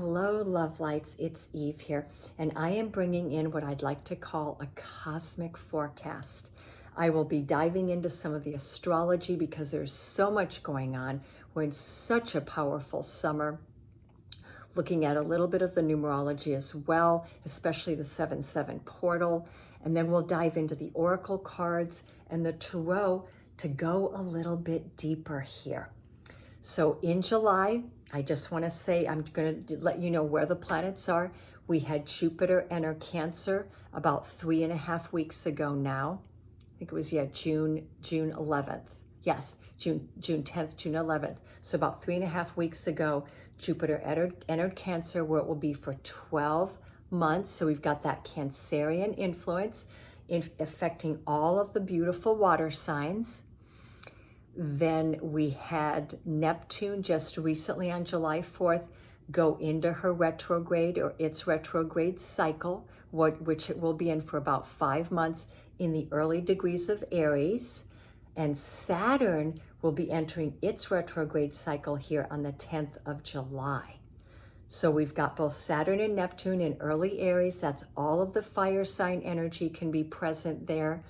Hello, love lights. It's Eve here, and I am bringing in what I'd like to call a cosmic forecast. I will be diving into some of the astrology because there's so much going on. We're in such a powerful summer. Looking at a little bit of the numerology as well, especially the 7-7 portal. And then we'll dive into the oracle cards and the tarot to go a little bit deeper here. So in July, I just want to say, I'm going to let you know where the planets are. We had Jupiter enter Cancer about 3.5 weeks ago now. I think it was, June 11th. Yes, June 10th, June 11th. So about 3.5 weeks ago, Jupiter entered Cancer, where it will be for 12 months. So we've got that Cancerian influence affecting all of the beautiful water signs. Then we had Neptune just recently on July 4th go into her retrograde or its retrograde cycle, which it will be in for about 5 months in the early degrees of Aries. And Saturn will be entering its retrograde cycle here on the 10th of July. So we've got both Saturn and Neptune in early Aries. That's all of the fire sign energy can be present there.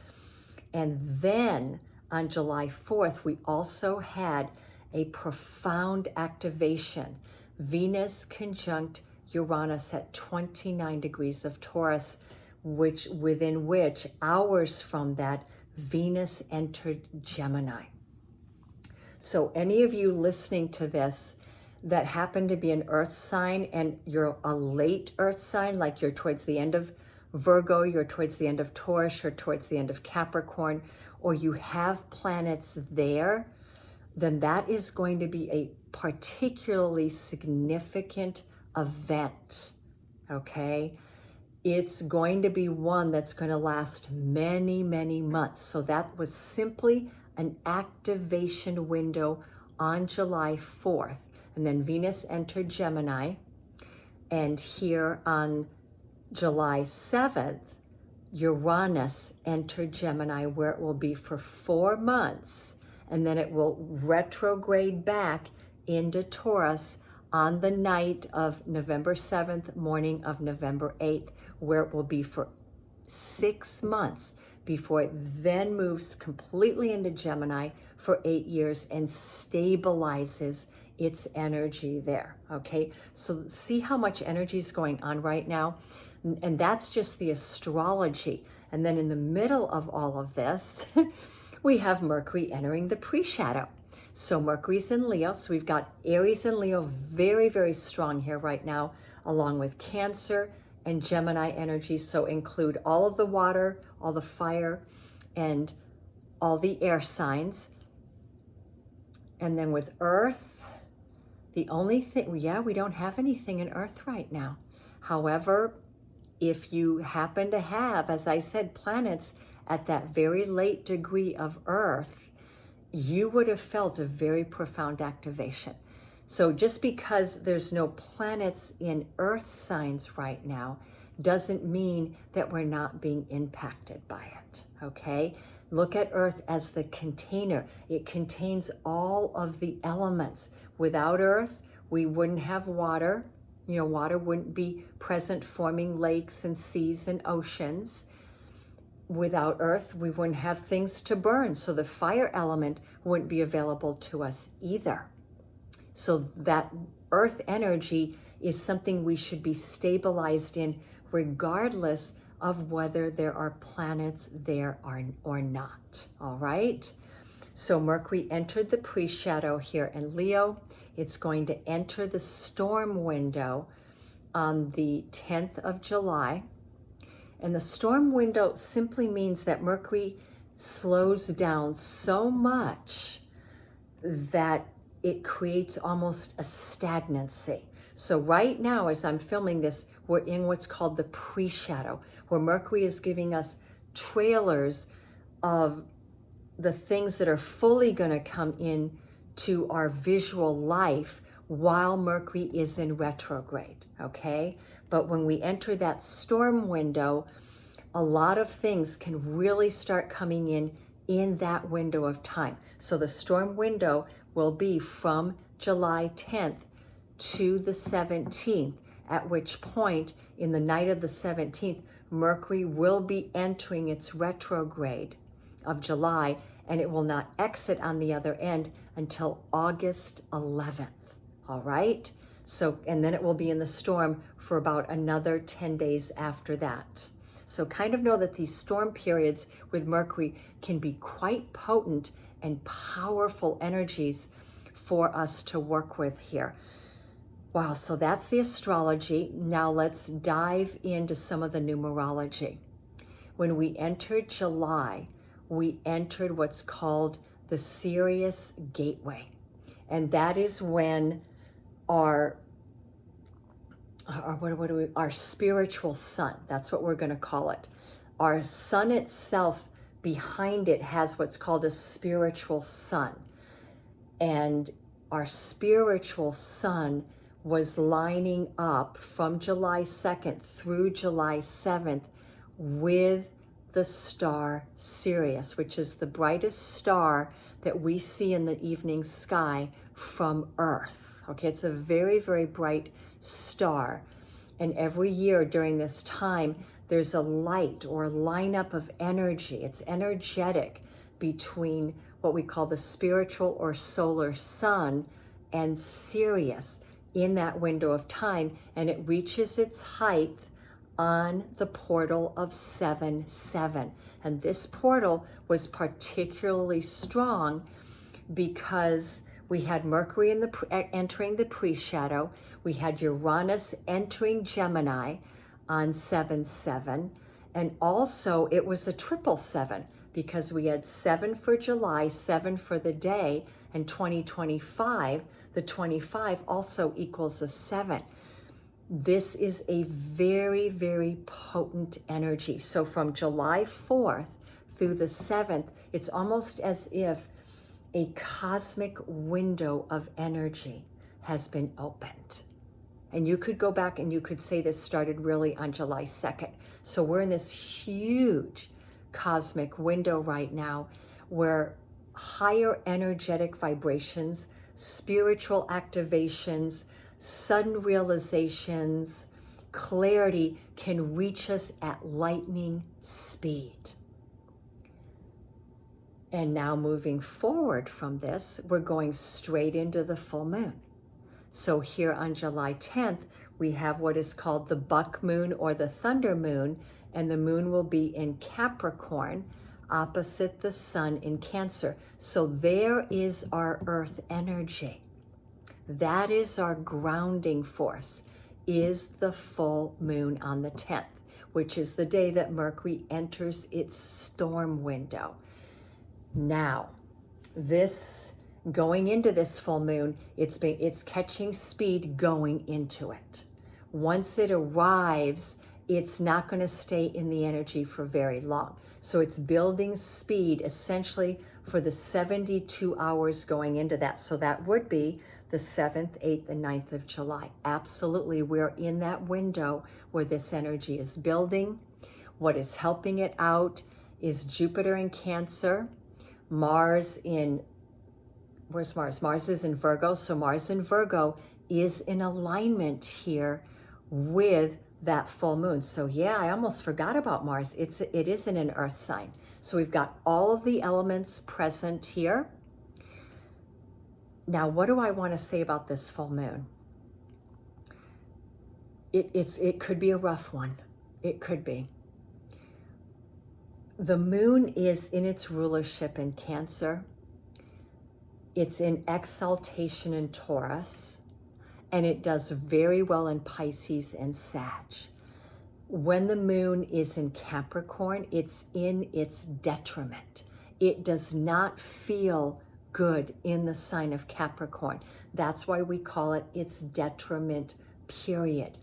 And then on July 4th, we also had a profound activation. Venus conjunct Uranus at 29 degrees of Taurus, within which hours from that, Venus entered Gemini. So any of you listening to this that happen to be an earth sign and you're a late earth sign, like you're towards the end of Virgo, you're towards the end of Taurus, you're towards the end of Capricorn, or you have planets there, then that is going to be a particularly significant event, okay? It's going to be one that's going to last many, many months. So that was simply an activation window on July 4th. And then Venus entered Gemini. And here on July 7th, Uranus entered Gemini, where it will be for 4 months, and then it will retrograde back into Taurus on the night of November 7th, morning of November 8th, where it will be for 6 months before it then moves completely into Gemini for 8 years and stabilizes its energy there, okay? So see how much energy is going on right now? And that's just the astrology. And then in the middle of all of this, we have Mercury entering the pre-shadow. So Mercury's in Leo. So we've got Aries and Leo very, very strong here right now, along with Cancer and Gemini energy. So include all of the water, all the fire, and all the air signs. And then with Earth, the only thing, we don't have anything in Earth right now. However, if you happen to have, as I said, planets at that very late degree of Earth, you would have felt a very profound activation. So just because there's no planets in Earth signs right now doesn't mean that we're not being impacted by it, okay? Look at Earth as the container. It contains all of the elements. Without Earth, we wouldn't have water. Water wouldn't be present forming lakes and seas and oceans. Without Earth, we wouldn't have things to burn. So the fire element wouldn't be available to us either. So that Earth energy is something we should be stabilized in regardless of whether there are planets there or not, all right? So Mercury entered the pre-shadow here in Leo. It's going to enter the storm window on the 10th of July. And the storm window simply means that Mercury slows down so much that it creates almost a stagnancy. So right now, as I'm filming this, we're in what's called the pre-shadow, where Mercury is giving us trailers of the things that are fully going to come in to our visual life while Mercury is in retrograde, okay? But when we enter that storm window, a lot of things can really start coming in that window of time. So the storm window will be from July 10th to the 17th, at which point, in the night of the 17th, Mercury will be entering its retrograde of July, and it will not exit on the other end until August 11th. All right? So, and then it will be in the storm for about another 10 days after that. So kind of know that these storm periods with Mercury can be quite potent and powerful energies for us to work with here. Wow, so that's the astrology. Now let's dive into some of the numerology. When we entered July, we entered what's called the Sirius Gateway. And that is when our spiritual sun, that's what we're going to call it. Our sun itself, behind it, has what's called a spiritual sun. And our spiritual sun was lining up from July 2nd through July 7th with the star Sirius, which is the brightest star that we see in the evening sky from Earth. Okay, it's a very, very bright star. And every year during this time, there's a light or lineup of energy. It's energetic between what we call the spiritual or solar sun and Sirius in that window of time, and it reaches its height on the portal of 7-7. And this portal was particularly strong because we had Mercury entering the pre-shadow, we had Uranus entering Gemini on 7-7, and also it was a 777 because we had 7 for July, 7 for the day, and 2025, the 25 also equals a 7. This is a very, very potent energy. So from July 4th through the 7th, it's almost as if a cosmic window of energy has been opened. And you could go back and you could say this started really on July 2nd. So we're in this huge cosmic window right now where higher energetic vibrations, spiritual activations, sudden realizations, clarity can reach us at lightning speed. And now moving forward from this, we're going straight into the full moon. So here on July 10th, we have what is called the buck moon or the thunder moon, and the moon will be in Capricorn opposite the sun in Cancer. So there is our earth energy. That is our grounding force, is the full moon on the 10th, which is the day that Mercury enters its storm window. Now, this going into this full moon, it's catching speed going into it. Once it arrives, it's not going to stay in the energy for very long. So it's building speed essentially for the 72 hours going into that. So that would be the 7th, 8th, and 9th of July. Absolutely, we're in that window where this energy is building. What is helping it out is Jupiter in Cancer, Mars in, where's Mars? Mars is in Virgo. So Mars in Virgo is in alignment here with that full moon. So yeah, I almost forgot about Mars. It is in an earth sign. So we've got all of the elements present here. Now, what do I want to say about this full moon? It could be a rough one. It could be. The moon is in its rulership in Cancer. It's in exaltation in Taurus, and it does very well in Pisces and Sag. When the moon is in Capricorn, it's in its detriment. It does not feel good in the sign of Capricorn. That's why we call it its detriment period.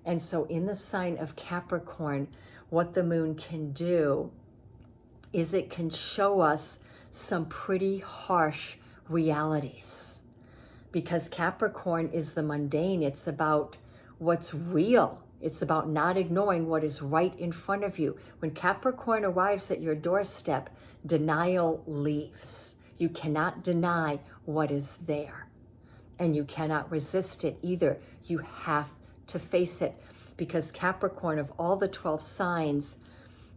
And so in the sign of Capricorn, what the moon can do is it can show us some pretty harsh realities. Because Capricorn is the mundane. It's about what's real. It's about not ignoring what is right in front of you. When Capricorn arrives at your doorstep, denial leaves. You cannot deny what is there. and you cannot resist it either. You have to face it, because Capricorn, of all the 12 signs,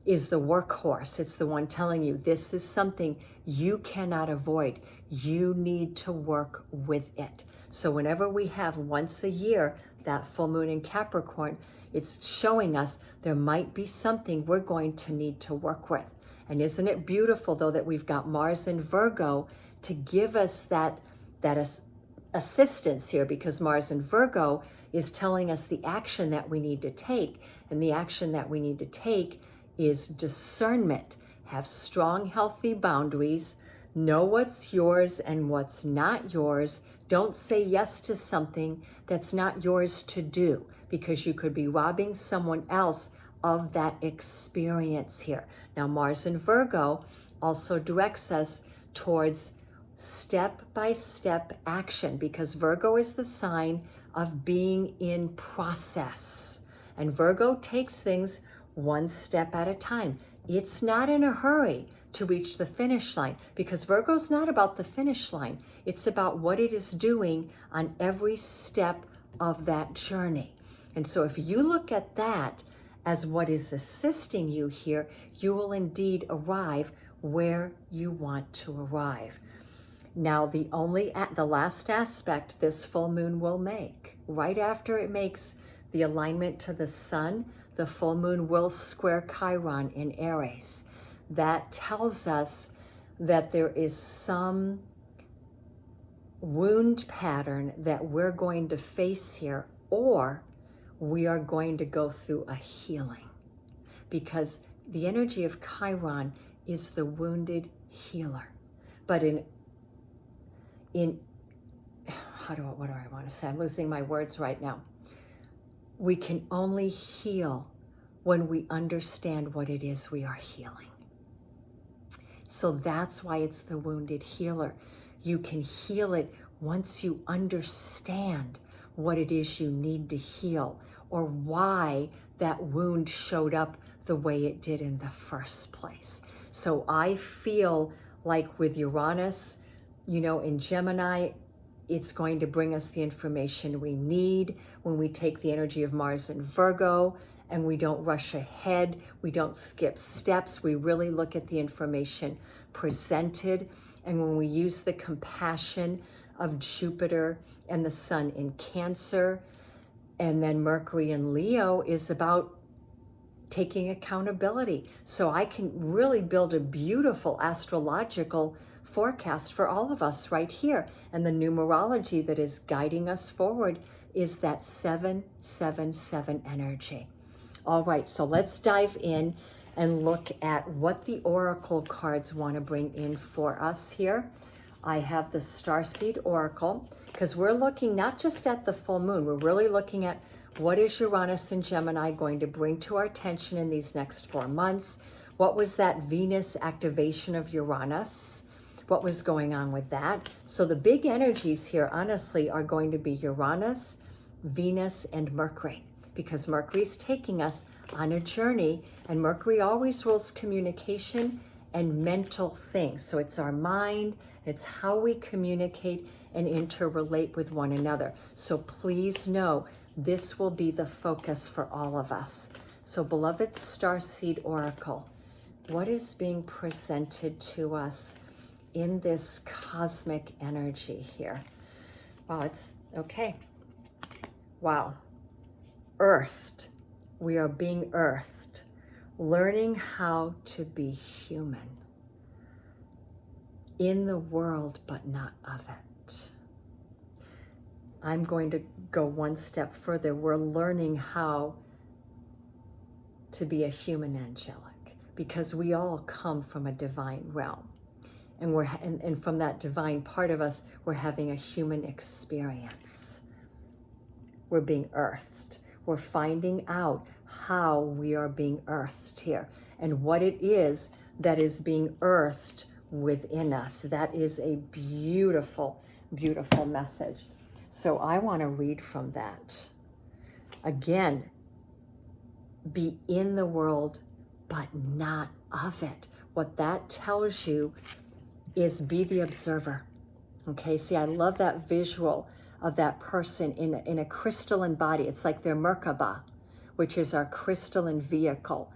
is the workhorse. It's the one telling you this is something you cannot avoid. You need to work with it. So whenever we have once a year that full moon in Capricorn, it's showing us there might be something we're going to need to work with. And isn't it beautiful, though, that we've got Mars in Virgo to give us that assistance here, because Mars in Virgo is telling us the action that we need to take. And the action that we need to take is discernment. Have strong, healthy boundaries. Know what's yours and what's not yours. Don't say yes to something that's not yours to do, because you could be robbing someone else of that experience here. Now, Mars in Virgo also directs us towards step-by-step action, because Virgo is the sign of being in process. And Virgo takes things one step at a time. It's not in a hurry to reach the finish line, because Virgo's not about the finish line. It's about what it is doing on every step of that journey. And so if you look at that as what is assisting you here, you will indeed arrive where you want to arrive. Now, the last aspect this full moon will make, right after it makes the alignment to the sun, the full moon will square Chiron in Aries. That tells us that there is some wound pattern that we're going to face here, or we are going to go through a healing, because the energy of Chiron is the wounded healer. But what do I want to say? I'm losing my words right now. We can only heal when we understand what it is we are healing. So that's why it's the wounded healer. You can heal it once you understand what it is you need to heal, or why that wound showed up the way it did in the first place. So I feel like with Uranus, in Gemini, it's going to bring us the information we need when we take the energy of Mars in Virgo, and we don't rush ahead, we don't skip steps, we really look at the information presented. And when we use the compassion of Jupiter and the Sun in Cancer, and then Mercury in Leo is about taking accountability. So I can really build a beautiful astrological forecast for all of us right here. And the numerology that is guiding us forward is that 777 energy. All right, so let's dive in and look at what the oracle cards want to bring in for us here. I have the Starseed Oracle, because we're looking not just at the full moon, we're really looking at what is Uranus and Gemini going to bring to our attention in these next 4 months. What was that Venus activation of Uranus? What was going on with that? So the big energies here, honestly, are going to be Uranus, Venus, and Mercury, because Mercury's taking us on a journey, and Mercury always rules communication and mental things. So it's our mind, it's how we communicate and interrelate with one another. So please know this will be the focus for all of us. So beloved Starseed Oracle, what is being presented to us in this cosmic energy here? Wow, it's okay. Wow. Earthed. We are being earthed. Learning how to be human in the world, but not of it. I'm going to go one step further. We're learning how to be a human angelic, because we all come from a divine realm. And and from that divine part of us, we're having a human experience. We're being earthed. We're finding out how we are being earthed here, and what it is that is being earthed within us. That is a beautiful, beautiful message. So I want to read from that. Again, be in the world, but not of it. What that tells you is be the observer. Okay, see, I love that visual of that person in a crystalline body. It's like their Merkaba, which is our crystalline vehicle.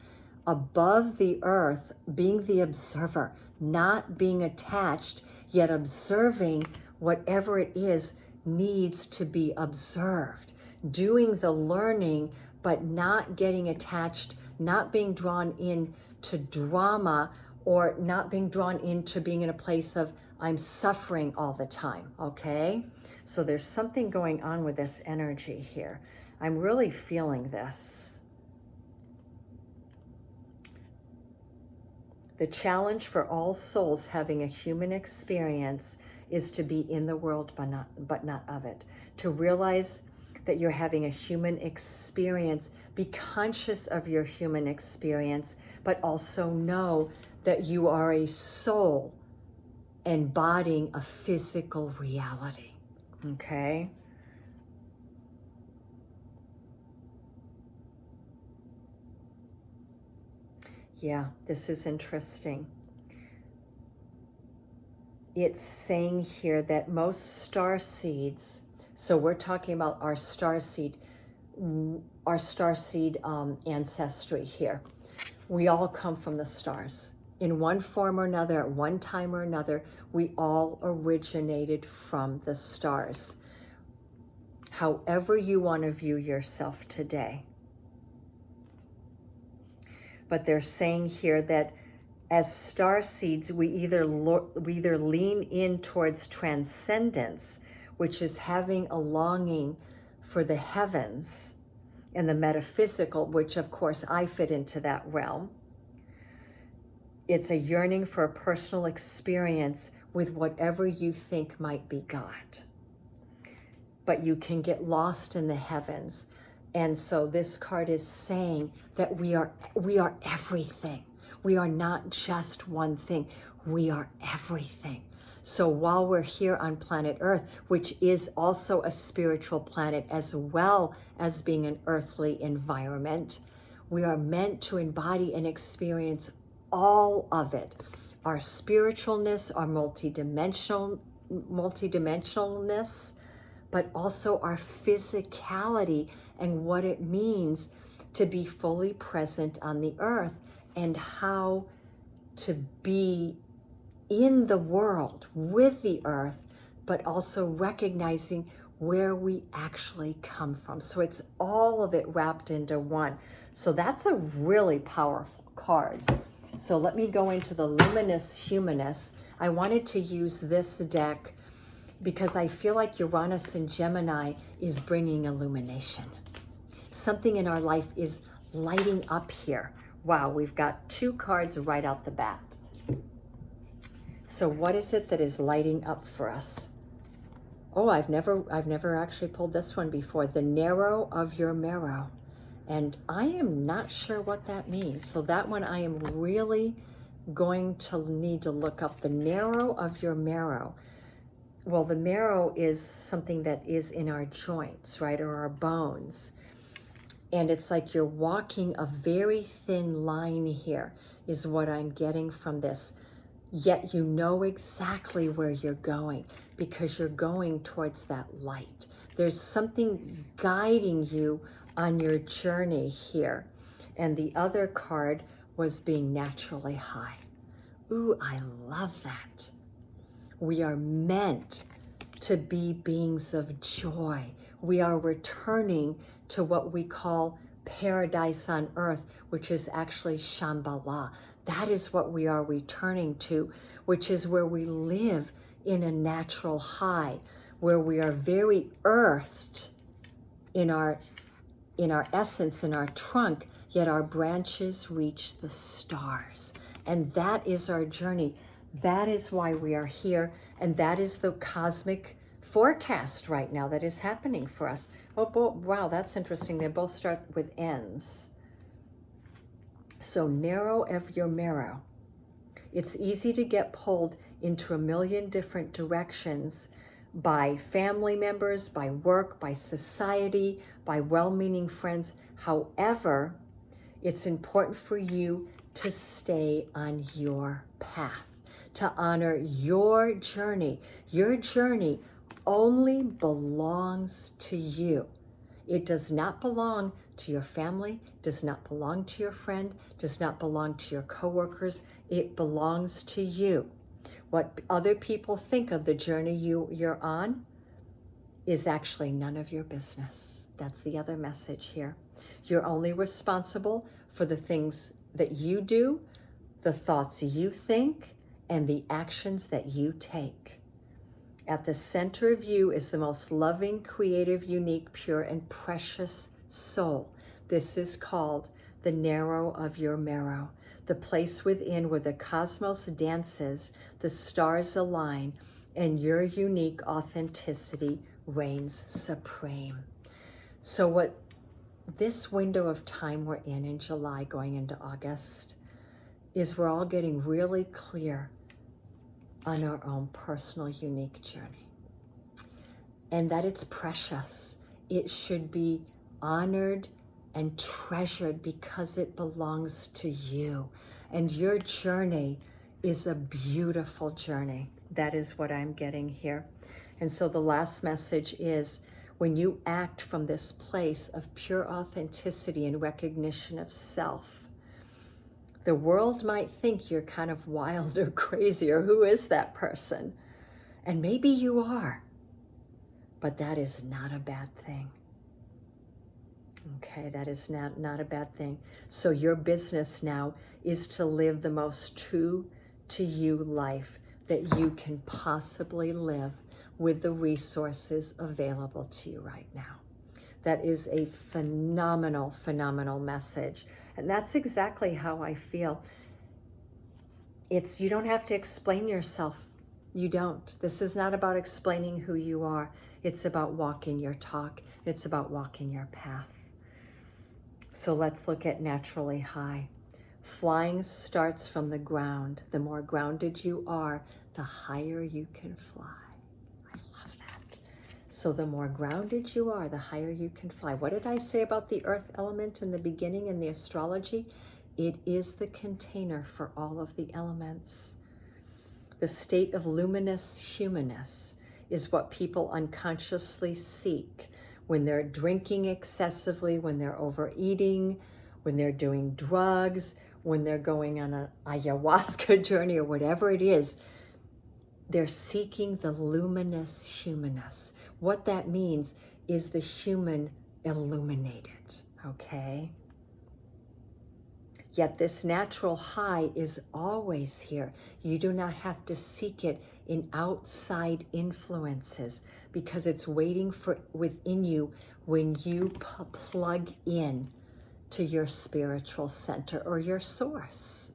Above the earth, being the observer, not being attached, yet observing whatever it is needs to be observed. Doing the learning, but not getting attached, not being drawn into drama, or not being drawn into being in a place of I'm suffering all the time, okay? So there's something going on with this energy here. I'm really feeling this. The challenge for all souls having a human experience is to be in the world, but not of it. To realize that you're having a human experience, be conscious of your human experience, but also know that you are a soul embodying a physical reality, okay? Yeah, this is interesting. It's saying here that most star seeds, so we're talking about our starseed ancestry here. We all come from the stars. In one form or another, at one time or another, we all originated from the stars. However you want to view yourself today. But they're saying here that as star seeds, we either lean in towards transcendence, which is having a longing for the heavens and the metaphysical, which of course I fit into that realm. It's a yearning for a personal experience with whatever you think might be God. But you can get lost in the heavens. And so this card is saying that we are everything. We are not just one thing. We are everything. So while we're here on planet Earth, which is also a spiritual planet as well as being an earthly environment, we are meant to embody and experience all of it. Our spiritualness, our multidimensionalness, but also our physicality and what it means to be fully present on the earth and how to be in the world with the earth, but also recognizing where we actually come from. So it's all of it wrapped into one. So that's a really powerful card. So let me go into the Luminous Humanist. I wanted to use this deck because I feel like Uranus and Gemini is bringing illumination. Something in our life is lighting up here. Wow, we've got 2 cards right out the bat. So what is it that is lighting up for us? Oh, I've never actually pulled this one before. The narrow of your marrow. And I am not sure what that means. So that one I am really going to need to look up. The narrow of your marrow. Well, the marrow is something that is in our joints, right? Or our bones. And it's like you're walking a very thin line here is what I'm getting from this. Yet you know exactly where you're going because you're going towards that light. There's something guiding you on your journey here. And the other card was being naturally high. Ooh, I love that. We are meant to be beings of joy. We are returning to what we call paradise on earth, which is actually Shambhala. That is what we are returning to, which is where we live in a natural high, where we are very earthed in our essence, in our trunk, yet our branches reach the stars. And that is our journey. That is why we are here. And that is the cosmic forecast right now that is happening for us. Oh, wow, that's interesting. They both start with N's. So narrow of your marrow. It's easy to get pulled into a million different directions by family members, by work, by society, by well-meaning friends. However, it's important for you to stay on your path, to honor your journey. Your journey only belongs to you. It does not belong to your family, does not belong to your friend, does not belong to your coworkers. It belongs to you. What other people think of the journey you're on is actually none of your business. That's the other message here. You're only responsible for the things that you do, the thoughts you think, and the actions that you take. At the center of you is the most loving, creative, unique, pure, and precious soul. This is called the narrow of your marrow, the place within where the cosmos dances, the stars align, and your unique authenticity reigns supreme. So what this window of time we're in July going into August is we're all getting really clear on our own personal unique journey, and that it's precious. It should be honored and treasured because it belongs to you, and your journey is a beautiful journey. That is what I'm getting here. And so the last message is, when you act from this place of pure authenticity and recognition of self, the world might think you're kind of wild or crazy, or who is that person? And maybe you are, but that is not a bad thing. Okay, that is not a bad thing. So your business now is to live the most true to you life that you can possibly live with the resources available to you right now. That is a phenomenal, phenomenal message. And that's exactly how I feel. You don't have to explain yourself. You don't. This is not about explaining who you are. It's about walking your talk. It's about walking your path. So let's look at naturally high. Flying starts from the ground. The more grounded you are, the higher you can fly. I love that. So the more grounded you are, the higher you can fly. What did I say about the earth element in the beginning in the astrology? It is the container for all of the elements. The state of luminous humanness is what people unconsciously seek when they're drinking excessively, when they're overeating, when they're doing drugs, when they're going on an ayahuasca journey or whatever it is. They're seeking the luminous humanness. What that means is the human illuminated, okay? Yet this natural high is always here. You do not have to seek it in outside influences because it's waiting for within you when you plug in to your spiritual center or your source.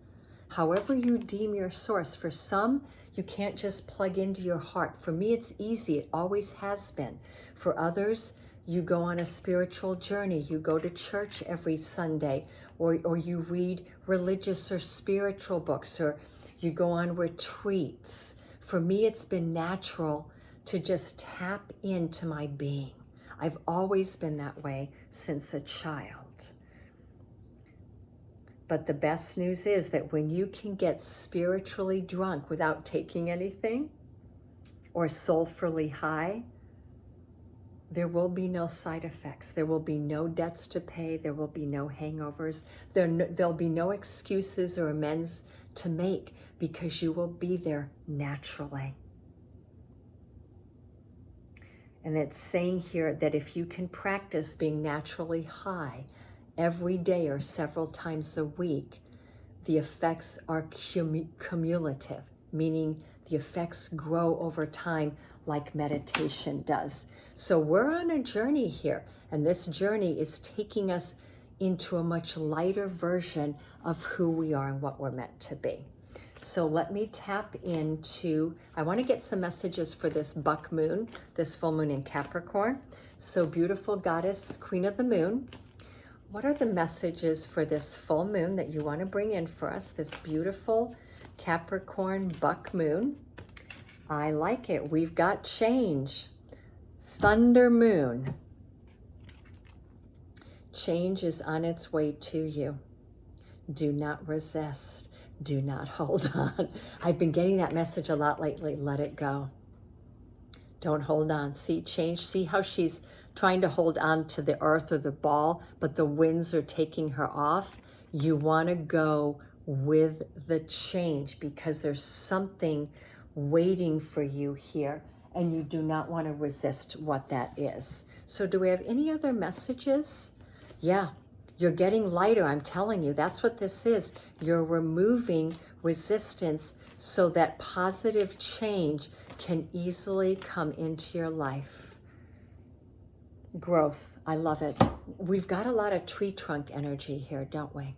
However you deem your source. For some, you can't just plug into your heart. For me, it's easy. It always has been. For others, you go on a spiritual journey. You go to church every Sunday, or you read religious or spiritual books, or you go on retreats. For me, it's been natural to just tap into my being. I've always been that way since a child. But the best news is that when you can get spiritually drunk without taking anything, or soulfully high, there will be no side effects. There will be no debts to pay. There will be no hangovers. There'll be no excuses or amends to make because you will be there naturally. And it's saying here that if you can practice being naturally high every day or several times a week, the effects are cumulative, meaning the effects grow over time like meditation does. So we're on a journey here, and this journey is taking us into a much lighter version of who we are and what we're meant to be. So let me tap into, I want to get some messages for this buck moon, this full moon in Capricorn. So beautiful goddess, queen of the moon, what are the messages for this full moon that you want to bring in for us, this beautiful Capricorn buck moon? I like it. We've got change. Thunder moon. Change is on its way to you. Do not resist. Do not hold on. I've been getting that message a lot lately. Let it go. Don't hold on. See, change. See how she's trying to hold on to the earth or the ball, but the winds are taking her off. You want to go with the change because there's something waiting for you here, and you do not want to resist what that is. So do we have any other messages? Yeah, you're getting lighter. I'm telling you, that's what this is. You're removing resistance so that positive change can easily come into your life. Growth, I love it. We've got a lot of tree trunk energy here, don't we?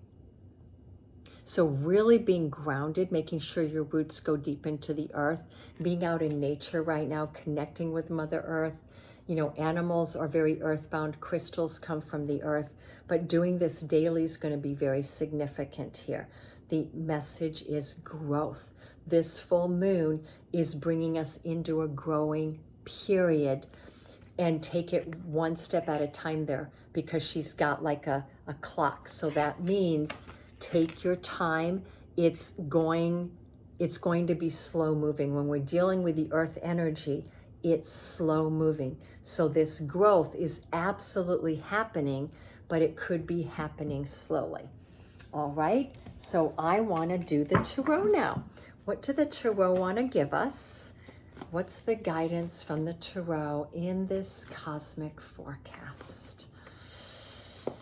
So really being grounded, making sure your roots go deep into the earth, being out in nature right now, connecting with Mother Earth. You know, animals are very earthbound, crystals come from the earth, but doing this daily is going to be very significant here. The message is growth. This full moon is bringing us into a growing period, and take it one step at a time there, because she's got like a clock. So that means take your time. It's going to be slow moving. When we're dealing with the earth energy, it's slow moving. So this growth is absolutely happening, but it could be happening slowly. All right, so I want to do the tarot now. What do the tarot want to give us? What's the guidance from the tarot in this cosmic forecast? I'm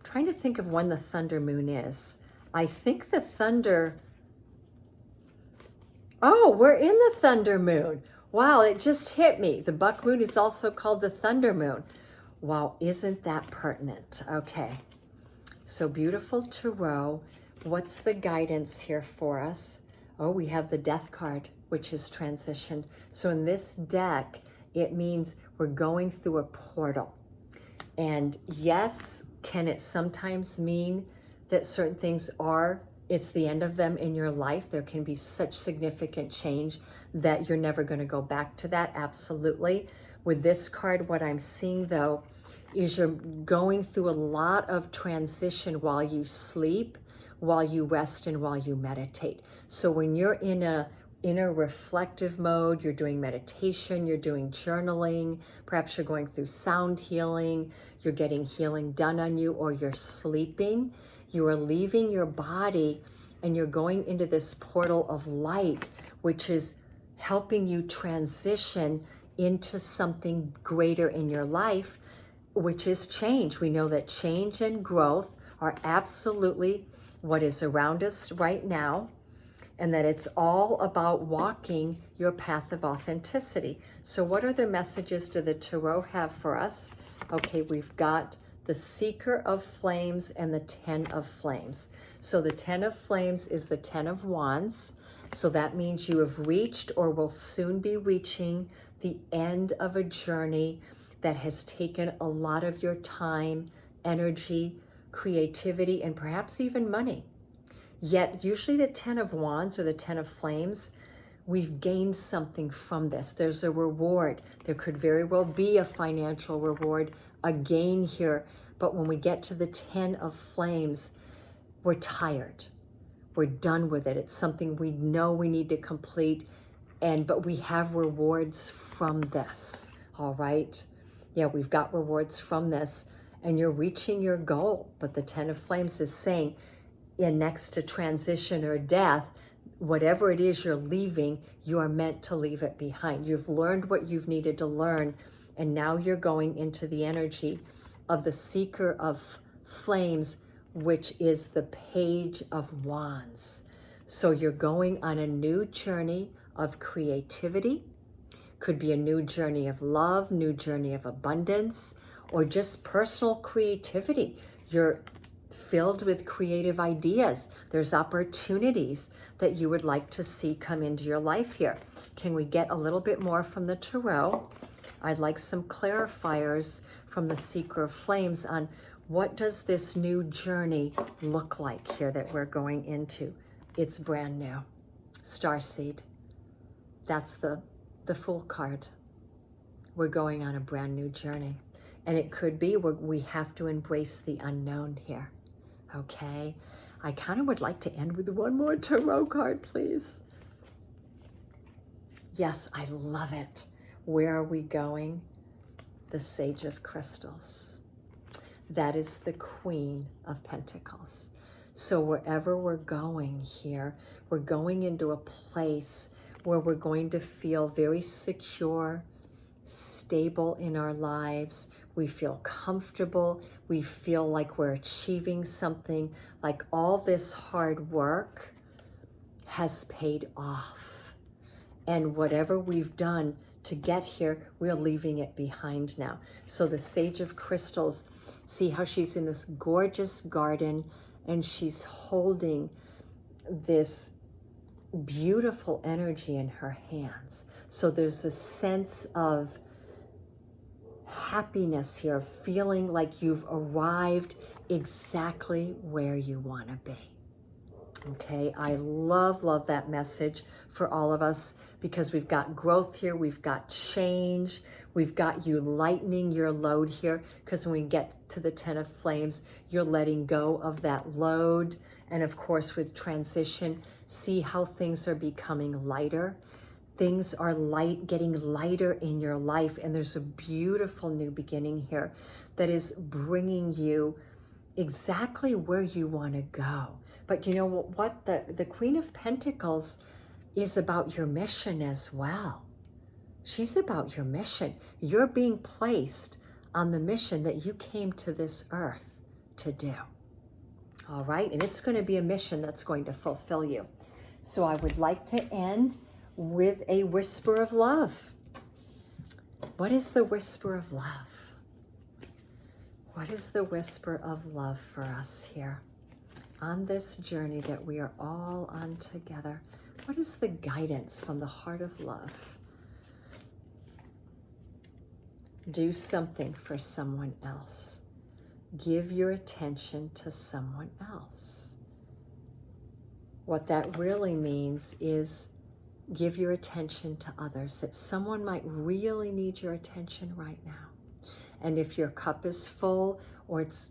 trying to think of when the thunder moon is. I think the thunder... Oh, we're in the thunder moon. Wow, it just hit me. The buck moon is also called the thunder moon. Wow, isn't that pertinent? Okay, so beautiful tarot. What's the guidance here for us? Oh, we have the death card, which is transition. So in this deck, it means we're going through a portal. And yes, can it sometimes mean that certain things it's the end of them in your life? There can be such significant change that you're never going to go back to that. Absolutely. With this card, what I'm seeing though, is you're going through a lot of transition while you sleep, while you rest, and while you meditate. So when you're in a reflective mode, you're doing meditation, you're doing journaling, perhaps you're going through sound healing, you're getting healing done on you, or you're sleeping, you are leaving your body and you're going into this portal of light, which is helping you transition into something greater in your life, which is change. We know that change and growth are absolutely what is around us right now, and that it's all about walking your path of authenticity. So what other messages do the tarot have for us? Okay, we've got the Seeker of Flames and the Ten of Flames. So the Ten of Flames is the Ten of Wands. So that means you have reached or will soon be reaching the end of a journey that has taken a lot of your time, energy, creativity, and perhaps even money. Yet usually the Ten of Wands or the Ten of Flames, we've gained something from this. There's a reward. There could very well be a financial reward, a gain here. But when we get to the Ten of Flames, we're tired. We're done with it. It's something we know we need to complete, but we have rewards from this. All right? Yeah, we've got rewards from this, and you're reaching your goal. But the Ten of Flames is saying, next to transition or death, whatever it is you're leaving, you are meant to leave it behind. You've learned what you've needed to learn, and now you're going into the energy of the Seeker of Flames, which is the Page of Wands. So you're going on a new journey of creativity. Could be a new journey of love, new journey of abundance, or just personal creativity. You're filled with creative ideas. There's opportunities that you would like to see come into your life here. Can we get a little bit more from the tarot? I'd like some clarifiers from the Seeker of Flames on what does this new journey look like here that we're going into. It's brand new. Starseed. That's the Fool card. We're going on a brand new journey. And it could be we have to embrace the unknown here. Okay? I kind of would like to end with one more tarot card, please. Yes, I love it. Where are we going? The Sage of Crystals. That is the Queen of Pentacles. So wherever we're going here, we're going into a place where we're going to feel very secure, stable in our lives. We feel comfortable. We feel like we're achieving something, like all this hard work has paid off. And whatever we've done to get here, we're leaving it behind now. So the Sage of Crystals, see how she's in this gorgeous garden and she's holding this beautiful energy in her hands. So there's a sense of happiness here, feeling like you've arrived exactly where you want to be. Okay, I love that message for all of us, because we've got growth here, we've got change, we've got you lightening your load here, because when we get to the Ten of Flames, you're letting go of that load. And of course, with transition, see how things are becoming lighter. Things are getting lighter in your life, and there's a beautiful new beginning here that is bringing you exactly where you want to go. But you know what? The Queen of Pentacles is about your mission as well. She's about your mission. You're being placed on the mission that you came to this earth to do. All right? And it's going to be a mission that's going to fulfill you. So I would like to end with a whisper of love. What is the whisper of love? What is the whisper of love for us here on this journey that we are all on together? What is the guidance from the heart of love? Do something for someone else. Give your attention to someone else. What that really means is give your attention to others, that someone might really need your attention right now. And if your cup is full, or it's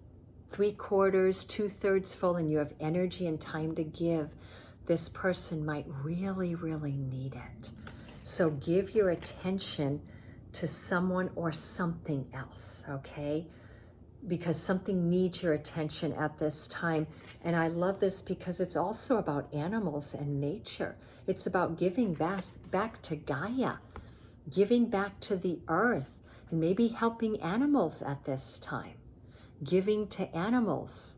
3/4, 2/3 full, and you have energy and time to give, this person might really, really need it. So give your attention to someone or something else, okay? Because something needs your attention at this time. And I love this because it's also about animals and nature. It's about giving back to Gaia, giving back to the earth, and maybe helping animals at this time. Giving to animals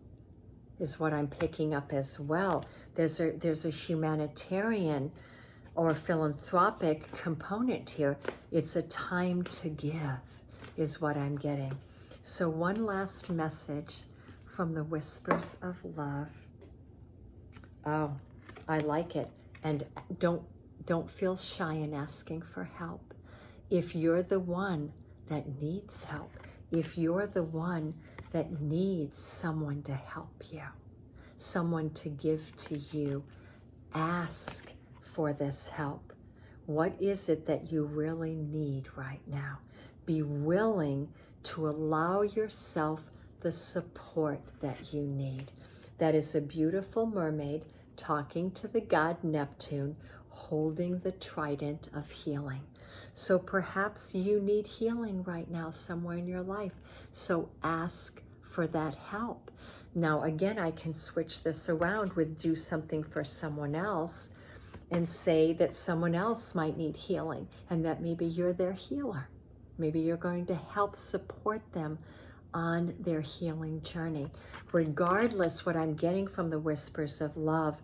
is what I'm picking up as well. There's a humanitarian or philanthropic component here. It's a time to give is what I'm getting. So one last message from the Whispers of Love. Oh, I like it. And don't feel shy in asking for help. If you're the one that needs help, if you're the one that needs someone to help you, someone to give to you, ask for this help. What is it that you really need right now? Be willing to allow yourself the support that you need. That is a beautiful mermaid talking to the god Neptune, holding the trident of healing. So perhaps you need healing right now somewhere in your life. So ask for that help. Now, again, I can switch this around with do something for someone else and say that someone else might need healing and that maybe you're their healer. Maybe you're going to help support them on their healing journey. Regardless, what I'm getting from the Whispers of Love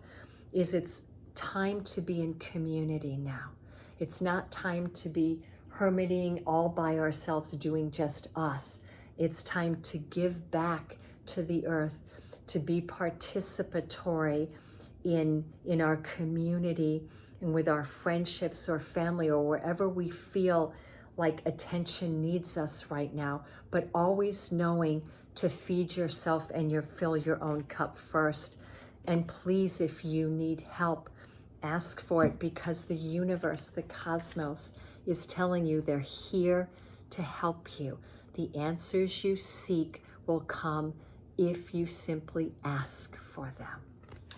is it's time to be in community now. It's not time to be hermiting all by ourselves, doing just us. It's time to give back to the earth, to be participatory in our community and with our friendships or family or wherever we feel like attention needs us right now, but always knowing to feed yourself and fill your own cup first. And please, if you need help, ask for it, because the universe, the cosmos, is telling you they're here to help you. The answers you seek will come if you simply ask for them.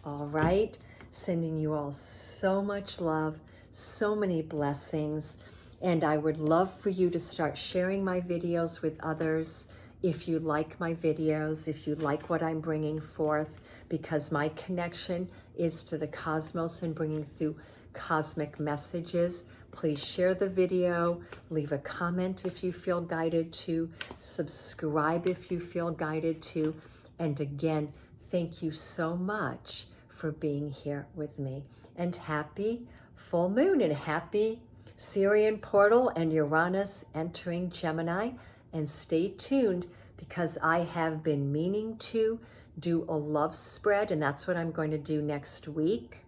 All right? Sending you all so much love, so many blessings. And I would love for you to start sharing my videos with others if you like my videos, if you like what I'm bringing forth, because my connection is to the cosmos and bringing through cosmic messages. Please share the video, leave a comment if you feel guided to, subscribe if you feel guided to, and again, thank you so much for being here with me. And happy full moon and happy Sirian portal and Uranus entering Gemini. And stay tuned because I have been meaning to do a love spread, and that's what I'm going to do next week.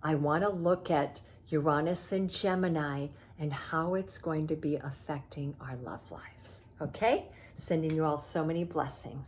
I want to look at Uranus and Gemini and how it's going to be affecting our love lives. Okay? Sending you all so many blessings.